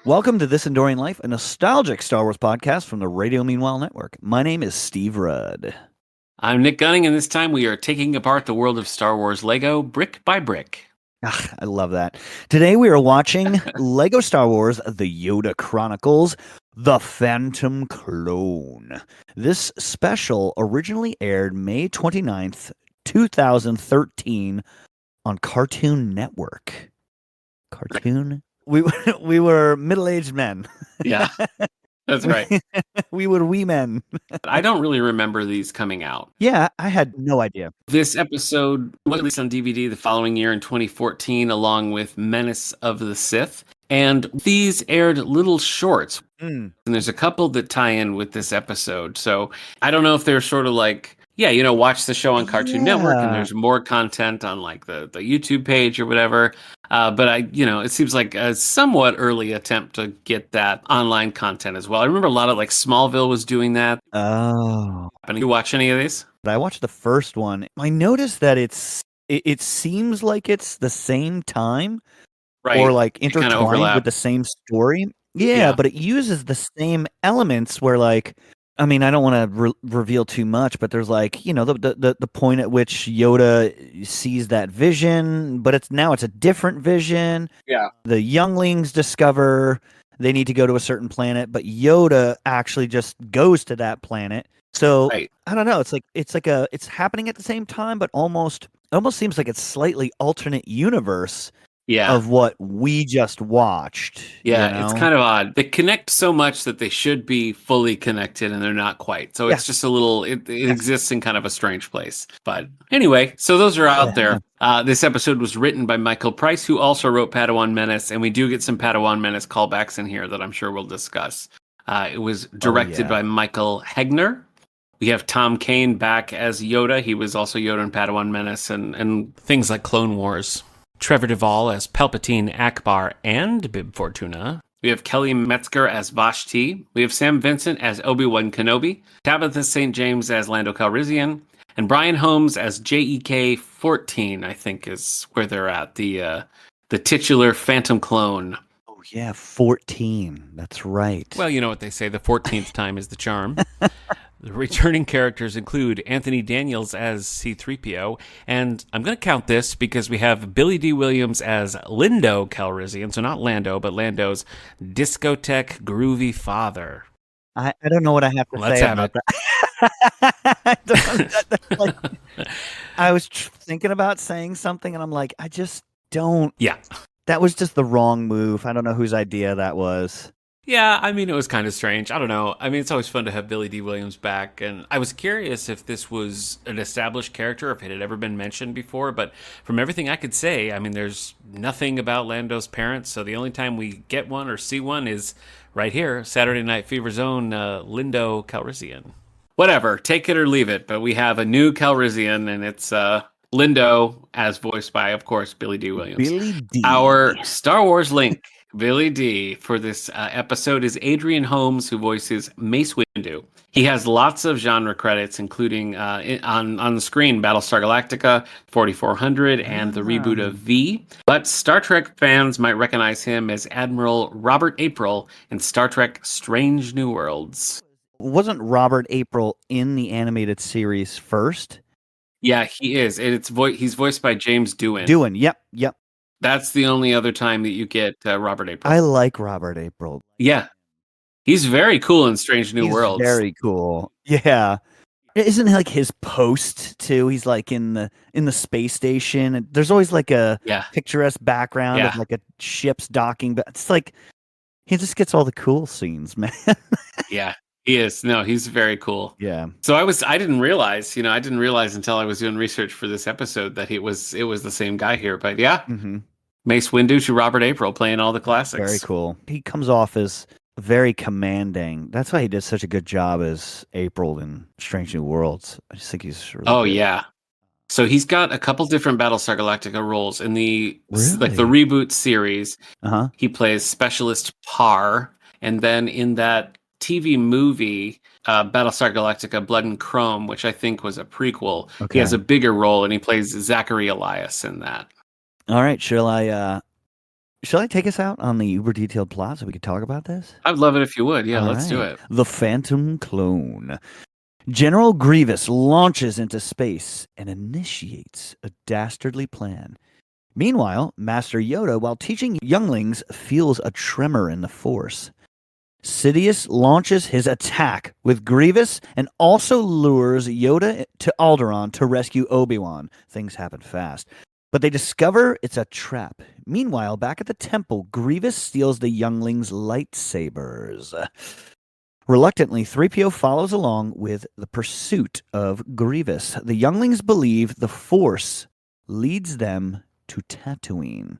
Welcome to This Endorian Life, a nostalgic Star Wars podcast from the Radio Meanwhile Network. My name is Steve Rudd. I'm Nick Gunning, and this time we are taking apart the world of Star Wars Lego brick by brick. I love that. Today we are watching Lego Star Wars The Yoda Chronicles, The Phantom Clone. This special originally aired May 29th, 2013 on Cartoon Network. Cartoon? We were middle-aged men. Yeah, that's right. We were wee men. I don't really remember these coming out. Yeah, I had no idea. This episode was released on DVD the following year in 2014, along with Menace of the Sith. And these aired little shorts. And there's a couple that tie in with this episode. So I don't know if they're sort of like, watch the show on Cartoon Network and there's more content on like the YouTube page or whatever. But it seems like a somewhat early attempt to get that online content as well. I remember a lot of like Smallville was doing that. Oh. Did you watch any of these? I watched the first one. I noticed that it seems like it's the same time. Right. Or like intertwined with the same story. Yeah, but it uses the same elements where like, I mean, I don't want to reveal too much, but there's like, the point at which Yoda sees that vision, but it's a different vision. Yeah. The younglings discover they need to go to a certain planet, but Yoda actually just goes to that planet. So I don't know. It's happening at the same time, but almost seems like it's slightly alternate universe. Yeah. Of what we just watched. Yeah, it's kind of odd. They connect so much that they should be fully connected and they're not quite. So it's just a little, it exists in kind of a strange place. But anyway, so those are out there. This episode was written by Michael Price, who also wrote Padawan Menace. And we do get some Padawan Menace callbacks in here that I'm sure we'll discuss. It was directed by Michael Hegner. We have Tom Kane back as Yoda. He was also Yoda in Padawan Menace and things like Clone Wars. Trevor Duvall as Palpatine Akbar and Bib Fortuna. We have Kelly Metzger as Vashti. We have Sam Vincent as Obi-Wan Kenobi. Tabitha St. James as Lando Calrissian. And Brian Holmes as JEK-14, I think is where they're at. The titular Phantom Clone. Oh, yeah, 14. That's right. Well, you know what they say, the 14th time is the charm. The returning characters include Anthony Daniels as C-3PO, and I'm going to count this because we have Billy D. Williams as Lindo Calrissian, so not Lando, but Lando's discotheque groovy father. I don't know what I have to say about that. I was thinking about saying something, and I'm like, I just don't. Yeah. That was just the wrong move. I don't know whose idea that was. Yeah, I mean, it was kind of strange. I don't know. I mean, it's always fun to have Billy D. Williams back, and I was curious if this was an established character, if it had ever been mentioned before, but from everything I could say, I mean, there's nothing about Lando's parents, so the only time we get one or see one is right here, Saturday Night Fever's own Lindo Calrissian. Whatever, take it or leave it, but we have a new Calrissian, and it's Lindo, as voiced by, of course, Billy D. Williams. Billy D. Our Star Wars link. Billy D for this episode is Adrian Holmes, who voices Mace Windu. He has lots of genre credits, including on the screen Battlestar Galactica, 4400, and the reboot of V. But Star Trek fans might recognize him as Admiral Robert April in Star Trek Strange New Worlds. Wasn't Robert April in the animated series first? Yeah, he is. He's voiced by James Doohan. Doohan, yep. That's the only other time that you get Robert April. I like Robert April. Yeah. He's very cool in Strange New Worlds. Very cool. Yeah. Isn't like his post too? He's like in the space station. There's always like a picturesque background of like a ship's docking, but it's like he just gets all the cool scenes, man. Yeah. He is. No, he's very cool. Yeah. So I didn't realize until I was doing research for this episode that it was the same guy here. But yeah, Mace Windu to Robert April playing all the classics. Very cool. He comes off as very commanding. That's why he did such a good job as April in Strange New Worlds. I just think he's really good. Yeah. So he's got a couple different Battlestar Galactica roles in the like the reboot series. He plays Specialist Parr, and then in that TV movie, Battlestar Galactica Blood and Chrome, which I think was a prequel. He has a bigger role, and he plays Zachary Elias in that. All right, shall I Shall I take us out on the uber detailed plot so we could talk about this? I'd love it if you would. Yeah, All let's do right. it. The Phantom Clone. General Grievous launches into space and initiates a dastardly plan. Meanwhile, Master Yoda, while teaching younglings, feels a tremor in the Force. Sidious launches his attack with Grievous and also lures Yoda to Alderaan to rescue Obi-Wan. Things happen fast. But they discover it's a trap. Meanwhile, back at the temple, Grievous steals the younglings' lightsabers. Reluctantly, 3PO follows along with the pursuit of Grievous. The younglings believe the Force leads them to Tatooine.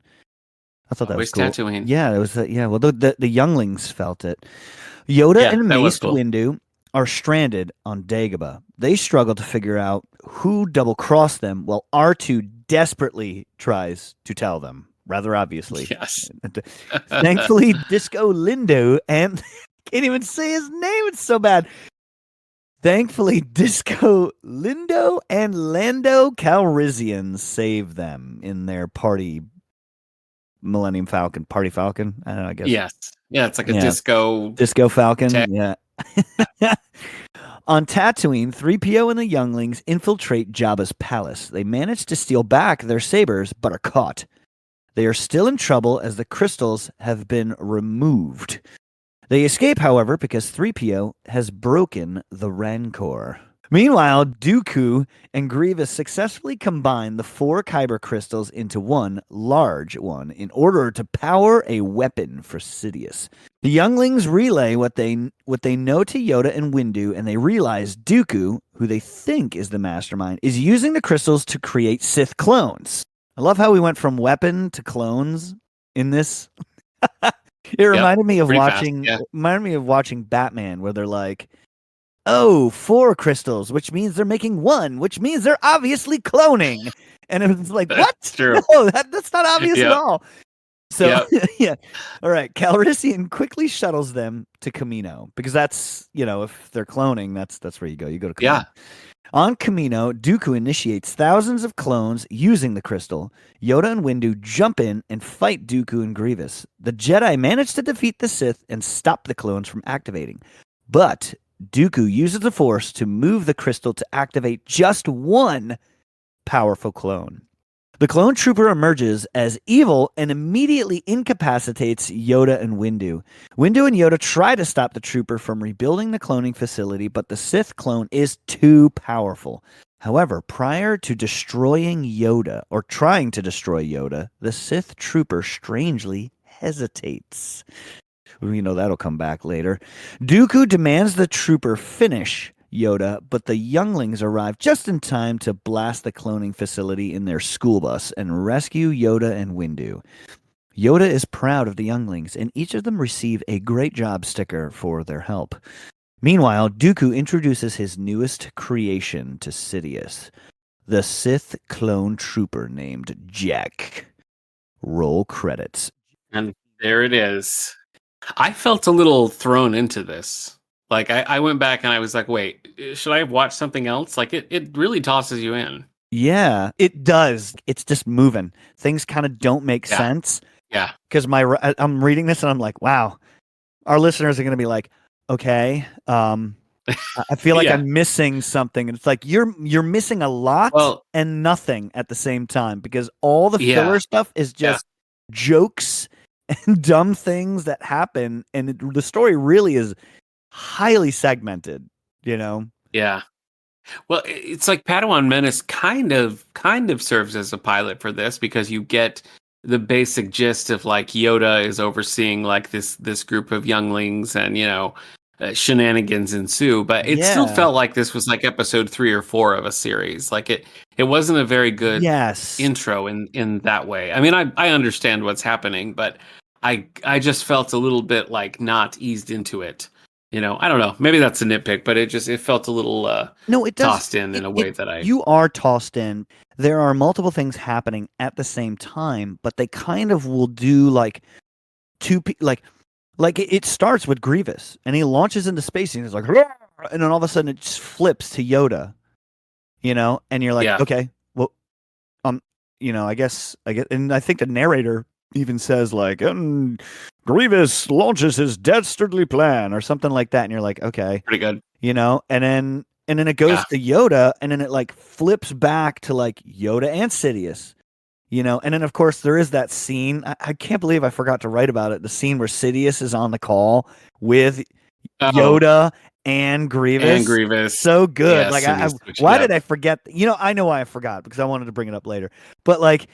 I thought that was Always cool. Tatooine. Yeah, it was. Yeah, well, the younglings felt it. Yoda and Mace cool. Windu are stranded on Dagobah. They struggle to figure out who double-crossed them, while R2 desperately tries to tell them. Rather obviously. Yes. Thankfully, Disco Lindo and can't even say his name. It's so bad. Thankfully, Disco Lindo and Lando Calrissian save them in their party. Millennium Falcon, Party Falcon. I don't know, I guess. Yes. Yeah, it's like a disco Falcon. tech. Yeah. On Tatooine, 3PO and the younglings infiltrate Jabba's palace. They manage to steal back their sabers, but are caught. They are still in trouble as the crystals have been removed. They escape, however, because 3PO has broken the Rancor. Meanwhile, Dooku and Grievous successfully combine the 4 Kyber crystals into one large one in order to power a weapon for Sidious. The younglings relay what they know to Yoda and Windu, and they realize Dooku, who they think is the mastermind, is using the crystals to create Sith clones. I love how we went from weapon to clones in this. It reminded me of watching Batman, where they're like, oh, 4 crystals, which means they're making 1, which means they're obviously cloning. And it was like, what? True. No, that's not obvious at all. So, yeah. All right. Calrissian quickly shuttles them to Kamino, because that's, if they're cloning, that's where you go. You go to Kamino. Yeah. On Kamino, Dooku initiates thousands of clones using the crystal. Yoda and Windu jump in and fight Dooku and Grievous. The Jedi manage to defeat the Sith and stop the clones from activating. But Dooku uses the Force to move the crystal to activate just one powerful clone. The clone trooper emerges as evil and immediately incapacitates Yoda and Windu. Windu and Yoda try to stop the trooper from rebuilding the cloning facility, but the Sith clone is too powerful. However, prior to destroying Yoda, or trying to destroy Yoda, the Sith trooper strangely hesitates. That'll come back later. Dooku demands the trooper finish Yoda, but the younglings arrive just in time to blast the cloning facility in their school bus and rescue Yoda and Windu. Yoda is proud of the younglings, and each of them receive a great job sticker for their help. Meanwhile, Dooku introduces his newest creation to Sidious, the Sith clone trooper named Jack. Roll credits. And there it is. I felt a little thrown into this. Like, I went back and I was like, wait, should I have watched something else? Like, it really tosses you in. Yeah, it does. It's just moving. Things kind of don't make sense. Yeah. Because I'm reading this and I'm like, wow, our listeners are going to be like, okay, I feel like I'm missing something. And it's like, you're missing a lot and nothing at the same time, because all the filler stuff is just jokes and dumb things that happen. And the story really is highly segmented, Yeah. Well, it's like Padawan Menace kind of serves as a pilot for this, because you get the basic gist of like Yoda is overseeing like this group of younglings, and shenanigans ensue. But it still felt like this was like episode 3 or 4 of a series. Like it wasn't a very good intro in that way. I mean, I understand what's happening, but I just felt a little bit like not eased into it. I don't know. Maybe that's a nitpick, but it felt a little tossed in a way that I... You are tossed in. There are multiple things happening at the same time, but they kind of will do like it starts with Grievous, and he launches into space, and he's like, "Rah!" And then all of a sudden it just flips to Yoda, and you're like, okay, well, I guess, and I think the narrator even says like, Grievous launches his dastardly plan or something like that, and you're like, okay, pretty good. And then it goes to Yoda, and then it like flips back to like Yoda and Sidious. And then of course there is that scene. I can't believe I forgot to write about it. The scene where Sidious is on the call with Yoda and Grievous. So good. Why did I forget? I know why I forgot, because I wanted to bring it up later. But like,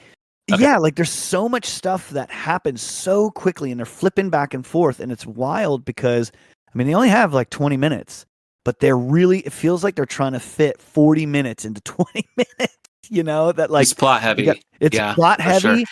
yeah, like there's so much stuff that happens so quickly, and they're flipping back and forth, and it's wild because, I mean, they only have like 20 minutes, but it feels like they're trying to fit 40 minutes into 20 minutes. That like it's plot heavy. It's plot heavy.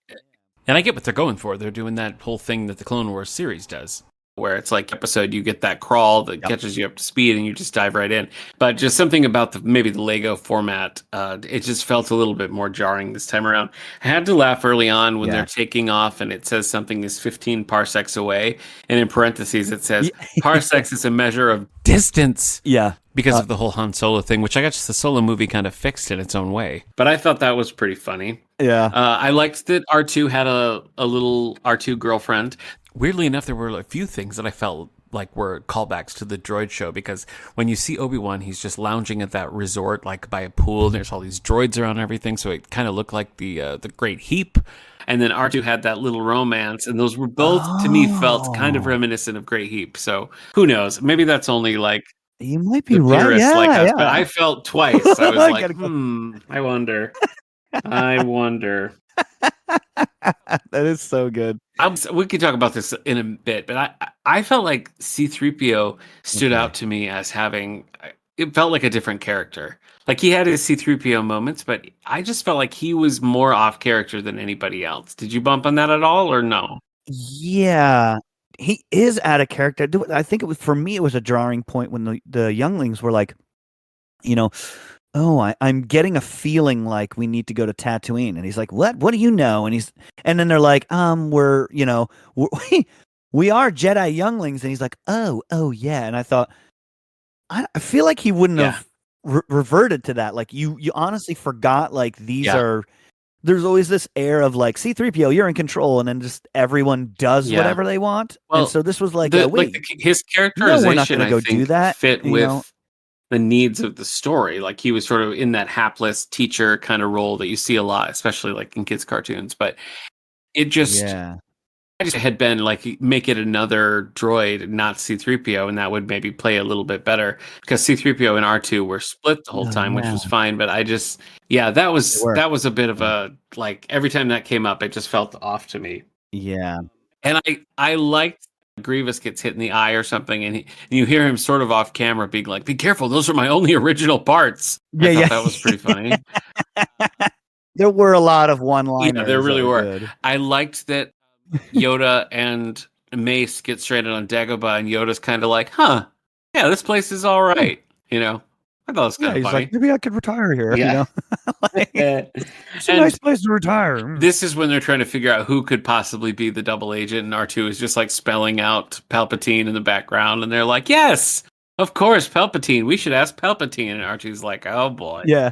Sure. And I get what they're going for. They're doing that whole thing that the Clone Wars series does, where it's like episode, you get that crawl that catches you up to speed and you just dive right in. But just something about maybe the Lego format, it just felt a little bit more jarring this time around. I had to laugh early on when they're taking off and it says something is 15 parsecs away. And in parentheses, it says parsecs is a measure of distance. Yeah. Because of the whole Han Solo thing, which I guess the Solo movie kind of fixed in its own way. But I thought that was pretty funny. Yeah. I liked that R2 had a little R2 girlfriend. Weirdly enough, there were a few things that I felt like were callbacks to the droid show, because when you see Obi-Wan, he's just lounging at that resort, like by a pool, and there's all these droids around and everything, so it kind of looked like the Great Heap. And then R2 had that little romance, and those were both, to me, felt kind of reminiscent of Great Heap. So who knows? Maybe that's only like... You might be right. Yeah. But I felt twice. I was like, I wonder. That is so good. We could talk about this in a bit, but I felt like C-3PO stood out to me as having... It felt like a different character. Like, he had his C-3PO moments, but I just felt like he was more off character than anybody else. Did you bump on that at all, or no? Yeah. He is out of character. I think for me, it was a jarring point when the younglings were like, I'm getting a feeling like we need to go to Tatooine. And he's like, what do you know? And then they're like, we are Jedi younglings. And he's like, oh yeah. And I thought, I feel like he wouldn't have reverted to that. Like you honestly forgot, like these are, there's always this air of like, C-3PO, you're in control, and then just everyone does whatever they want. Well, and so this was like, his characterization, we're not gonna go do that, fit with the needs of the story. Like, he was sort of in that hapless teacher kind of role that you see a lot, especially like in kids' cartoons. But it just, I just had been like, make it another droid, not C-3PO, and that would maybe play a little bit better, because C-3PO and R2 were split the whole time, which was fine. But I just, that was a bit of a, like, every time that came up, it just felt off to me. Yeah. And I liked Grievous gets hit in the eye or something, and you hear him sort of off camera being like, "Be careful, those are my only original parts." I thought that was pretty funny. There were a lot of one-liners. Yeah, there really were. Good. I liked that Yoda and Mace get stranded on Dagobah, and Yoda's kind of like, this place is all right. I thought it was kind of funny. Like, maybe I could retire here. Yeah. It's a nice place to retire. This is when they're trying to figure out who could possibly be the double agent, and R2 is just like spelling out Palpatine in the background, and they're like, yes, of course, Palpatine. We should ask Palpatine. And R2's like, oh boy. Yeah.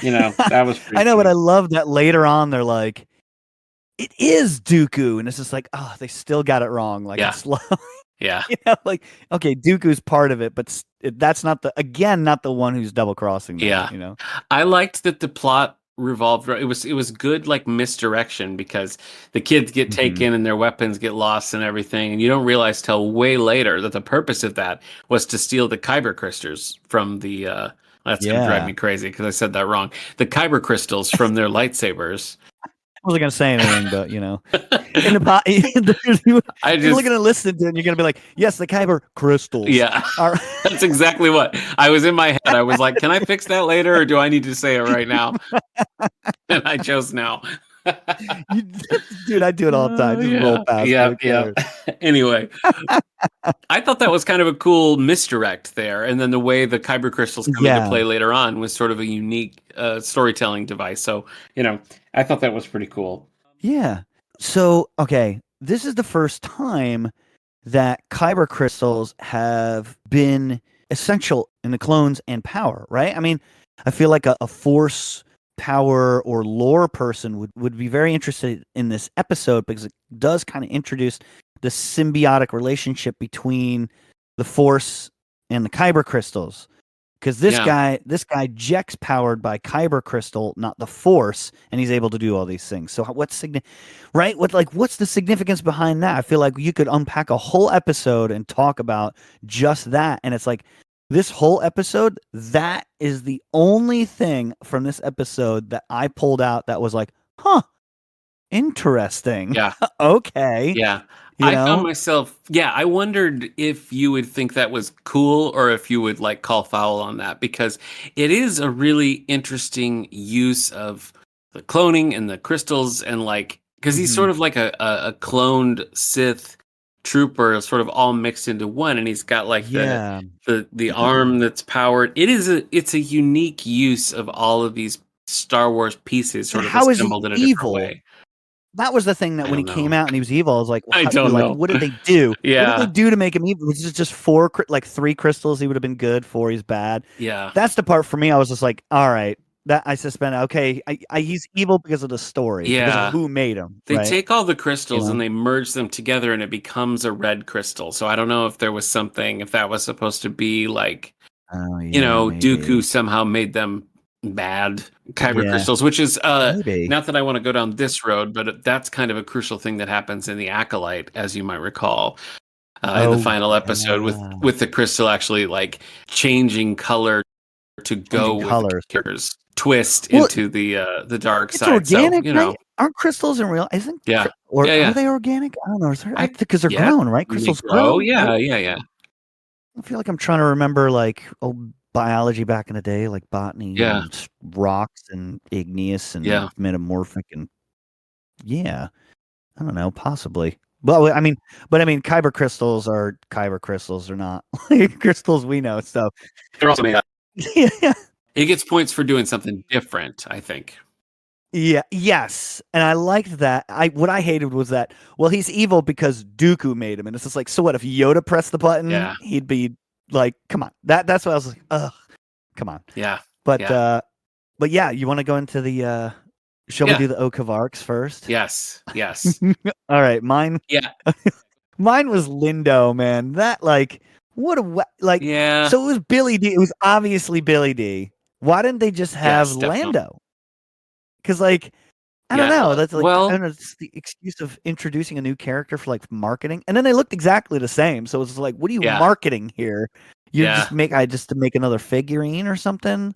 That was pretty I know, funny. but I love that later on they're like, it is Dooku. And it's just like, they still got it wrong. Like, it's yeah. Like, okay, Dooku's part of it, but that's not the one who's double crossing them. Yeah. I liked that the plot revolved. It was good, like, misdirection, because the kids get taken and their weapons get lost and everything, and you don't realize till way later that the purpose of that was to steal the kyber crystals from the. That's gonna drive me crazy because I said that wrong. The kyber crystals from their lightsabers. I wasn't gonna say anything, but you're gonna listen to it and you're gonna be like, yes, the kyber crystals. Yeah, that's exactly what I was in my head. I was like, can I fix that later, or do I need to say it right now? And I chose now. Dude, I do it all the time. Just roll past. Yeah. Anyway, I thought that was kind of a cool misdirect there, and then the way the kyber crystals come into play later on was sort of a unique storytelling device. So, I thought that was pretty cool. Yeah. So, okay, this is the first time that kyber crystals have been essential in the clones and power, right? I mean, I feel like a force power or lore person would be very interested in this episode because it does kind of introduce the symbiotic relationship between the Force and the kyber crystals. Because this guy Jek's powered by kyber crystal, not the Force, and he's able to do all these things. So what's the significance behind that? I feel like you could unpack a whole episode and talk about just that, and it's like this whole episode, that is the only thing from this episode that I pulled out that was like, huh, interesting. Yeah. Okay. Yeah. You I found know? myself, I wondered if you would think that was cool or if you would like call foul on that, because it is a really interesting use of the cloning and the crystals, and like, because he's sort of like a cloned Sith trooper, sort of all mixed into one, and he's got like the arm that's powered. It's a unique use of all of these Star Wars pieces sort of assembled in a different way. That was the thing that when he came out and he was evil, I was like, I don't know. What did they do? Yeah. What did they do to make him evil? Was it just 3 crystals he would have been good, 4 he's bad? Yeah. That's the part for me. I was just like, all right, that I suspended. Okay, he's evil because of the story. Yeah. Because of who made him. They right? take all the crystals and they merge them together and it becomes a red crystal. So I don't know if there was something, if that was supposed to be like, maybe. Dooku somehow made them bad kyber crystals, which is not that I want to go down this road, but that's kind of a crucial thing that happens in the Acolyte, as you might recall, in the final episode with the crystal actually like changing color to go with the character's twist into the dark side. Organic, so, right? Aren't crystals in real? Isn't are they organic? I don't know. Because they're grown, right? Crystals grow. Yeah. I feel like I'm trying to remember like old biology back in the day, like botany and rocks and igneous and metamorphic and I don't know, possibly. Well, I mean, kyber crystals are kyber crystals. They're not like crystals we know. So they're also made up. Yeah. It gets points for doing something different, I think. Yeah. Yes. And I liked that. What I hated was that, well, he's evil because Dooku made him. And it's just like, so what if Yoda pressed the button? He'd be like, come on. That's what I was like, ugh, come on. Yeah. But you want to go into the shall we do the Oak of Arcs first? Yes. All right. Mine. Yeah. Mine was Lindo, man. That like what a like so it was Billy D. It was obviously Billy D. Why didn't they just have Lando? Because like I don't know. That's like I don't know, it's the excuse of introducing a new character for like marketing. And then they looked exactly the same. So it's like, what are you marketing here? You just to make another figurine or something?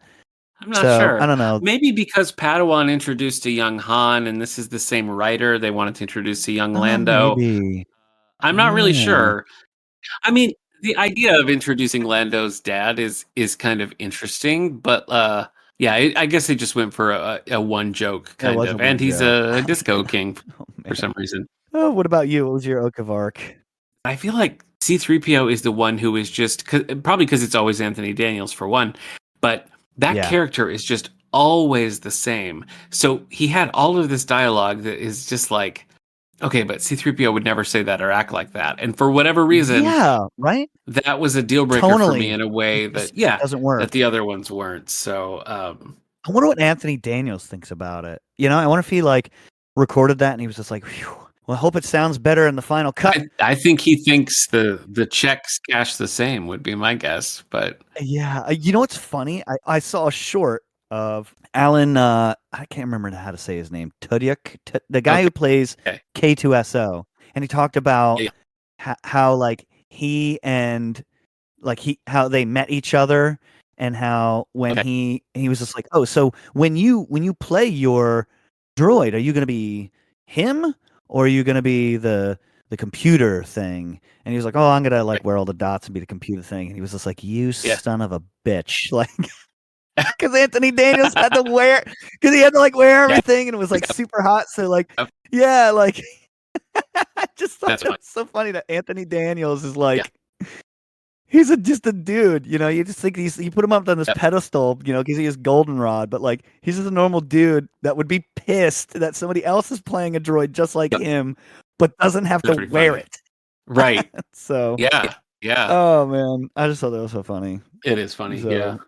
I'm not sure. I don't know. Maybe because Padawan introduced a young Han and this is the same writer, they wanted to introduce a young Lando. Maybe. I'm not really sure. I mean, the idea of introducing Lando's dad is kind of interesting, but I guess they just went for a one joke kind of, and he's a disco king for some reason. Oh, what about you? What was your Oak of Arc? I feel like C-3PO is the one who is just probably because it's always Anthony Daniels for one, but that character is just always the same. So he had all of this dialogue that is just like, okay, but C-3PO would never say that or act like that. And for whatever reason, that was a deal breaker for me in a way that, doesn't work. That the other ones weren't. So I wonder what Anthony Daniels thinks about it. I wonder if he like recorded that and he was just like, phew, well, I hope it sounds better in the final cut. I think he thinks the checks cash the same would be my guess. But yeah, you know what's funny? I saw a short of Alan. I can't remember how to say his name. Tudyk, the guy who plays K2SO, and he talked about how like he and like how they met each other, and how when he was just like, oh, so when you play your droid, are you going to be him or are you going to be the computer thing? And he was like, oh, I'm going to like wear all the dots and be the computer thing. And he was just like, you son of a bitch. Like, because Anthony Daniels had to wear, because he had to like wear everything and it was like super hot. So like, like, I just thought it was so funny that Anthony Daniels is like, he's just a dude, you just think you put him up on this pedestal, because he has goldenrod, but like he's just a normal dude that would be pissed that somebody else is playing a droid just like him, but doesn't have to wear it. Right. So yeah. Oh man, I just thought that was so funny. It is funny. So,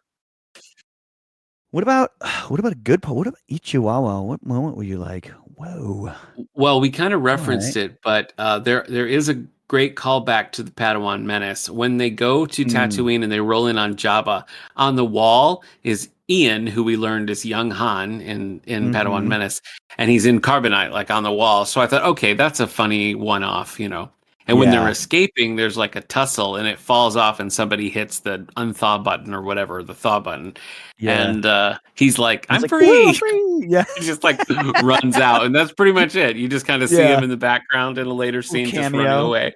What about a good part? What about Ichiwawa? What moment were you like, whoa? Well, we kind of All referenced right. it, but there is a great callback to the Padawan Menace when they go to Mm, Tatooine and they roll in on Jabba. On the wall is Ian, who we learned is young Han in Padawan mm-hmm. Menace, and he's in carbonite like on the wall. So I thought, okay, that's a funny one-off, you know. And when they're Yeah. escaping, there's like a tussle, and it falls off, and somebody hits the unthaw button or whatever, the thaw button, Yeah. and he's like, He's "I'm like, woo, I'm free." free. Yeah. He just like runs out, and that's pretty much it. You just kind of see Yeah. him in the background in a later Little scene just running cameo. away.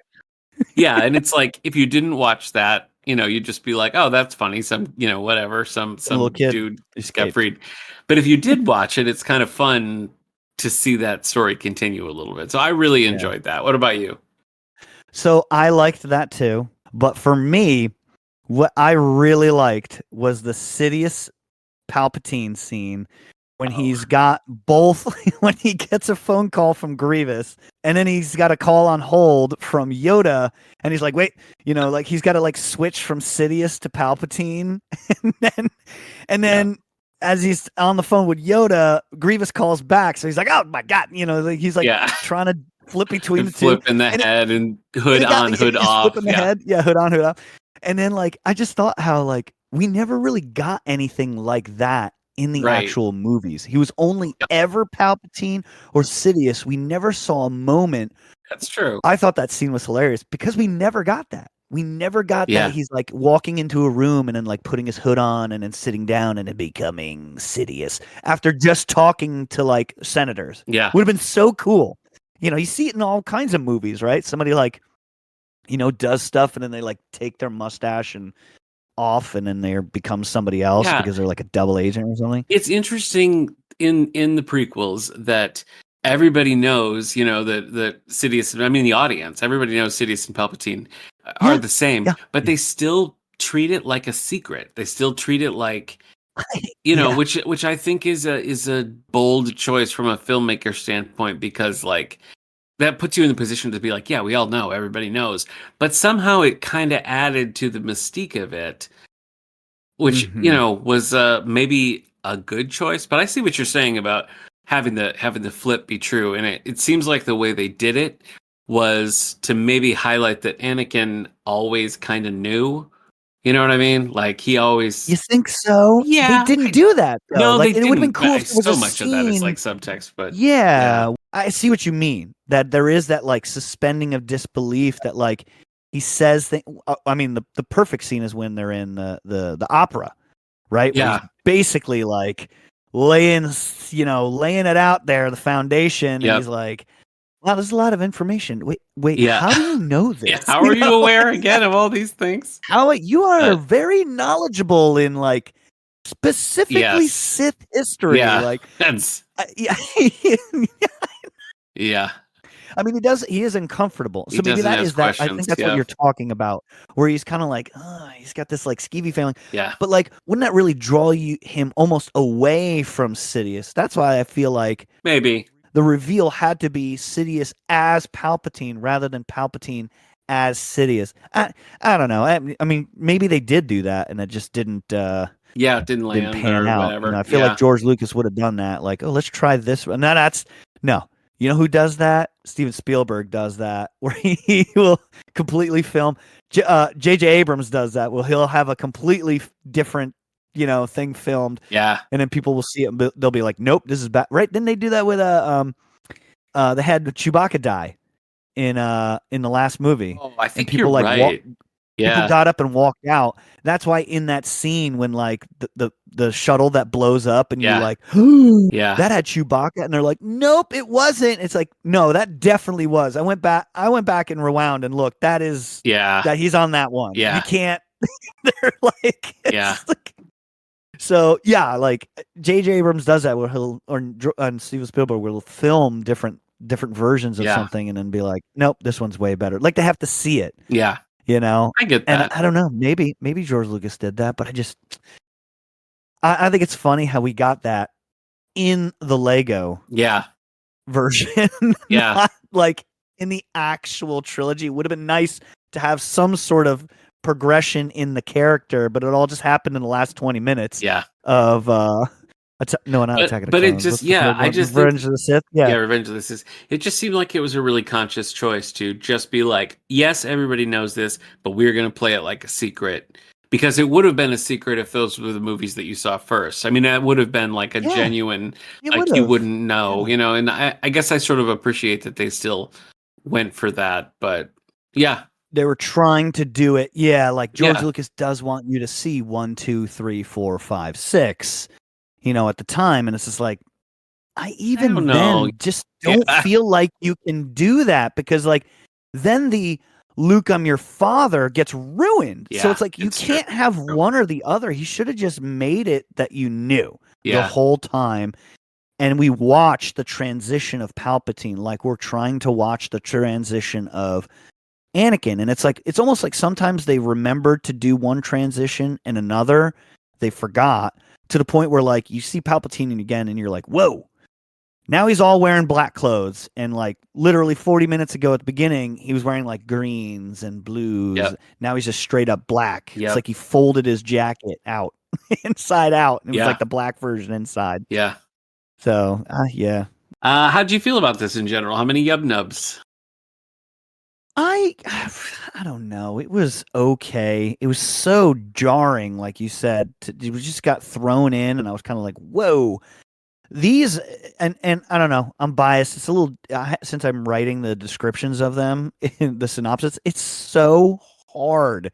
Yeah, and it's like if you didn't watch that, you know, you'd just be like, "Oh, that's funny." Some, you know, whatever, Some little some kid dude got escaped. freed. But if you did watch it, it's kind of fun to see that story continue a little bit. So I really Yeah. enjoyed that. What about you? So I liked that too. But for me, what I really liked was the Sidious Palpatine scene when Oh, he's got both, when he gets a phone call from Grievous and then he's got a call on hold from Yoda and he's like, wait, like he's got to like switch from Sidious to Palpatine. and then, and yeah, then as he's on the phone with Yoda, Grievous calls back. So he's like, oh my God, like he's like yeah. trying to flip between And the two. flip in the And head and and hood it got on, me. hood He's off. flipping the Yeah, head. Yeah, hood on, hood off. And then like I just thought how like we never really got anything like that in the right. actual movies. He was only ever Palpatine or Sidious. We never saw a moment. That's true. I thought that scene was hilarious because we never got that. We never got that Yeah, he's like walking into a room and then like putting his hood on and then sitting down and then becoming Sidious after just talking to like senators. yeah, Would have been so cool. You see it in all kinds of movies, right? Somebody like does stuff and then they like take their mustache and off and then they become somebody else yeah. because they're like a double agent or something. It's interesting in the prequels that everybody knows, you know, that Sidious, I mean the audience, everybody knows Sidious and Palpatine are Yeah. the same, Yeah. but they still treat it like a secret. They still treat it like, you know, Yeah. which I think is a bold choice from a filmmaker standpoint because like that puts you in the position to be like, yeah, we all know, everybody knows. But somehow it kind of added to the mystique of it, which you Mm-hmm. know was maybe a good choice. But I see what you're saying about having the flip be true, and it seems like the way they did it was to maybe highlight that Anakin always kind of knew. You know what I mean? Like he always, You think so? They yeah. didn't do that though. No, they Like, and it would have been didn't. cool if there was So a much of that is like scene. subtext, but yeah, Yeah, I see what you mean. That there is that like suspending of disbelief that like he says things. I mean, the perfect scene is when they're in the opera, right? Where he's yeah, basically like laying it out there, the foundation, and he's yep, like, "Wow, there's a lot of information. Wait, yeah, how do you know yeah. this? How are you aware again of all these things? How you are Uh, very knowledgeable in like specifically yes, Sith history. yeah, Like, that's yeah, yeah. I mean, he is uncomfortable. He So maybe doesn't that ask is that. I questions. think that's what Yeah, you're talking about, where he's kind of like, he's got this like skeevy feeling. yeah, But like, wouldn't that really draw him almost away from Sidious? That's why I feel like maybe. the reveal had to be Sidious as Palpatine rather than Palpatine as Sidious. I don't know. I mean, maybe they did do that, and it just didn't Yeah, it didn't didn't land pan or out. whatever. I feel like Yeah. George Lucas would have done that. Like, oh, let's try this one. No, that's no. You know who does that? Steven Spielberg does that, where he will completely film. J.J. Abrams does that. Well, he'll have a completely different, thing filmed, Yeah. and then people will see it. And they'll be like, "Nope, this is bad." Right? Didn't they do that with they had Chewbacca die in the last movie, Oh, I and think you're people like right. people Yeah. got up and walked out. That's why in that scene when like the shuttle that blows up and you're Yeah. like, Yeah. that had Chewbacca, and they're like, nope, it wasn't. It's like, no, that definitely was. I went back and rewound and looked. That is Yeah. that he's on that one. Yeah. You can't. They're like, Yeah. so yeah, like J.J. Abrams does that where and Steven Spielberg will film different versions of Yeah. something and then be like, nope, this one's way better. Like they have to see it. Yeah. You know, I get and that. I don't know, maybe George Lucas did that, but I think it's funny how we got that in the Lego Yeah. version, Yeah. not like in the actual trilogy. It would have been nice to have some sort of progression in the character, but it all just happened in the last 20 minutes. Yeah. Of no, not Attack of the But Clones. it just, What's the third I one? just Revenge think, of the Sith. Yeah. Revenge of the Sith. It just seemed like it was a really conscious choice to just be like, yes, everybody knows this, but we're going to play it like a secret. Because it would have been a secret if those were the movies that you saw first. I mean, that would have been like a genuine, like you wouldn't know, you know. And I guess I sort of appreciate that they still went for that. But yeah, they were trying to do it. Yeah, like George Lucas does want you to see 1, 2, 3, 4, 5, 6. You know, at the time, and it's just like, I even then just don't feel like you can do that because, like, then the Luke, I'm your father gets ruined. So it's like you can't have one or the other. He should have just made it that you knew the whole time. And we watch the transition of Palpatine like we're trying to watch the transition of Anakin. And it's like, it's almost like sometimes they remembered to do one transition and another they forgot, to the point where, like, you see Palpatine again and you're like, whoa. Now he's all wearing black clothes, and like literally 40 minutes ago at the beginning, he was wearing like greens and blues. Yep. Now he's just straight up black. Yep. It's like he folded his jacket out inside out. And it was like the black version inside. Yeah. So, yeah. How'd you feel about this in general? How many yub nubs? I don't know. It was okay. It was so jarring, like you said. It just got thrown in, and I was kind of like, whoa. These and I don't know, I'm biased. It's a little since I'm writing the descriptions of them in the synopsis, it's so hard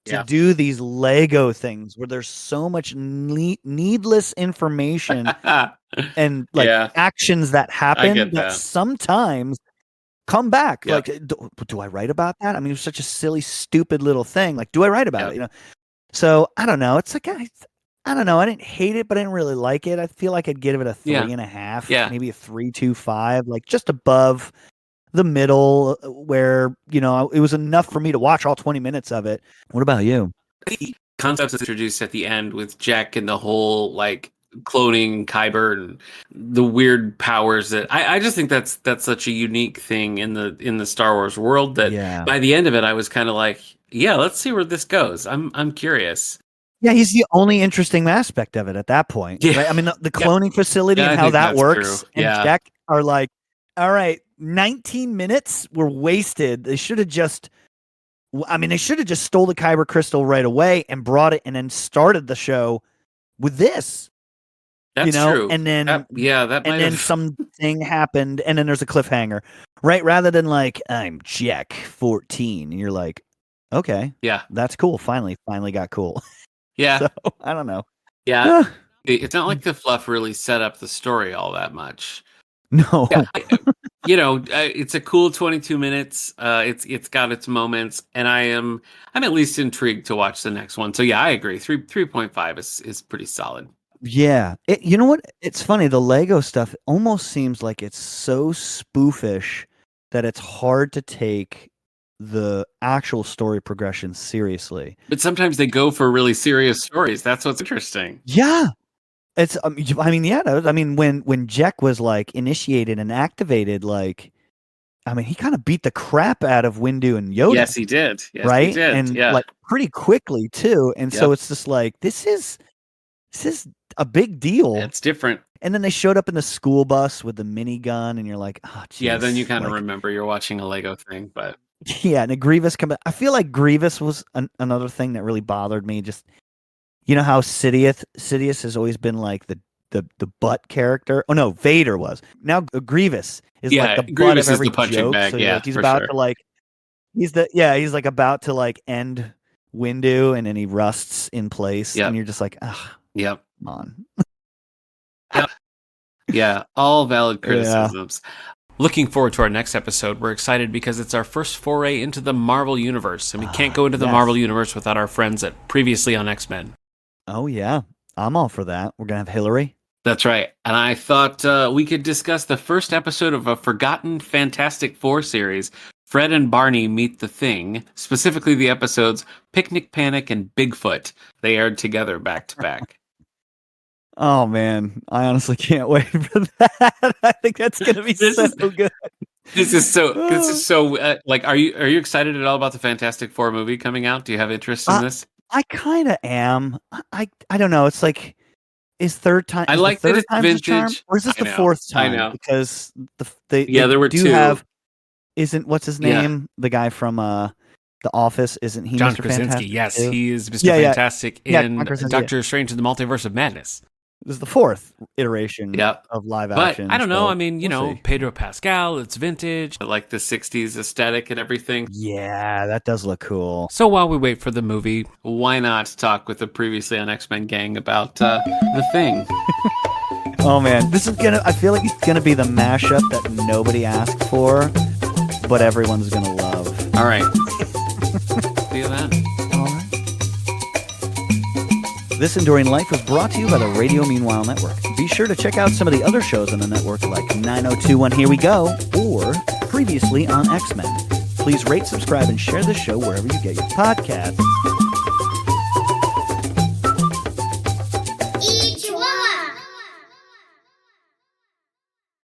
to do these Lego things where there's so much needless information and like actions that happen that sometimes come back. Like, do I write about that? I mean, it was such a silly, stupid little thing. Like, do I write about it? You know? So I don't know. It's like I don't know. I didn't hate it, but I didn't really like it. I feel like I'd give it a 3.5, maybe a 3.25, like just above the middle, where, you know, it was enough for me to watch all 20 minutes of it. What about you? The concepts introduced at the end with Jack and the whole like cloning Kyber and the weird powers that I just think that's such a unique thing in the Star Wars world that by the end of it I was kind of like, let's see where this goes. I'm curious. Yeah, he's the only interesting aspect of it at that point. Yeah. Right? I mean, the cloning facility and how that works. True. And Jack are like, all right, 19 minutes were wasted. They should have just stole the Kyber crystal right away and brought it and then started the show with this. That's true. And then something happened and then there's a cliffhanger. Right? Rather than like, I'm Jack 14. And you're like, okay. Yeah. That's cool. Finally got cool. Yeah. So, I don't know. Yeah. It's not like the fluff really set up the story all that much. No. Yeah, it's a cool 22 minutes. It's got its moments, and I'm at least intrigued to watch the next one. So yeah, I agree. 3.5 is pretty solid. Yeah. You know what? It's funny. The Lego stuff almost seems like it's so spoofish that it's hard to take the actual story progression seriously. But sometimes they go for really serious stories. That's what's interesting. Yeah. It's when Jack was like initiated and activated, like, I mean, he kind of beat the crap out of Windu and Yoda. Yes, he did. Yes, right? He did. And like pretty quickly too. And so it's just like, this is a big deal. It's different. And then they showed up in the school bus with the minigun, and you're like, oh, geez. Yeah, then you kind of remember you're watching a Lego thing, but yeah, and a Grievous come back. I feel like Grievous was another thing that really bothered me. Just, you know how Sidious has always been like the butt character. Oh no, Vader was. Now Grievous is like the butt of every joke. Bag. So like, he's about to like, he's like about to like end Windu, and then he rusts in place, and you're just like, ugh, come on. Yeah, all valid criticisms. Yeah. Looking forward to our next episode. We're excited because it's our first foray into the Marvel Universe, and we can't go into the Marvel Universe without our friends at Previously on X-Men. Oh, yeah. I'm all for that. We're going to have Hillary. That's right. And I thought we could discuss the first episode of a forgotten Fantastic Four series, Fred and Barney Meet the Thing, specifically the episodes Picnic Panic and Bigfoot. They aired together back to back. Oh, man. I honestly can't wait for that. I think that's going to be so good. This is so. Like, are you excited at all about the Fantastic Four movie coming out? Do you have interest in this? I kind of am. I don't know. It's like, is third time? I Is like the that third it's time's a charm, vintage. or is this I the know, fourth I time? know. Because they there were do two. have. Isn't what's his Yeah. name? The guy from The Office. Isn't he John Mr. Krasinski, Fantastic? yes, too? he is Mr. Yeah, yeah. Fantastic Yeah, in John Krasinski, Doctor Strange in the Multiverse of Madness. This is the fourth iteration Yep. of live But action. I don't know. so I mean, we'll see. Pedro Pascal, it's vintage. I like the '60s aesthetic and everything. Yeah, that does look cool. So while we wait for the movie, Why not talk with the previously on X-Men gang about the Thing? Oh man, this is I feel like it's gonna be the mashup that nobody asked for, but everyone's gonna love. All right. See you then. This Endorian Life was brought to you by the Radio Meanwhile Network. Be sure to check out some of the other shows on the network like 9021 Here We Go or previously on X-Men. Please rate, subscribe, and share this show wherever you get your podcasts.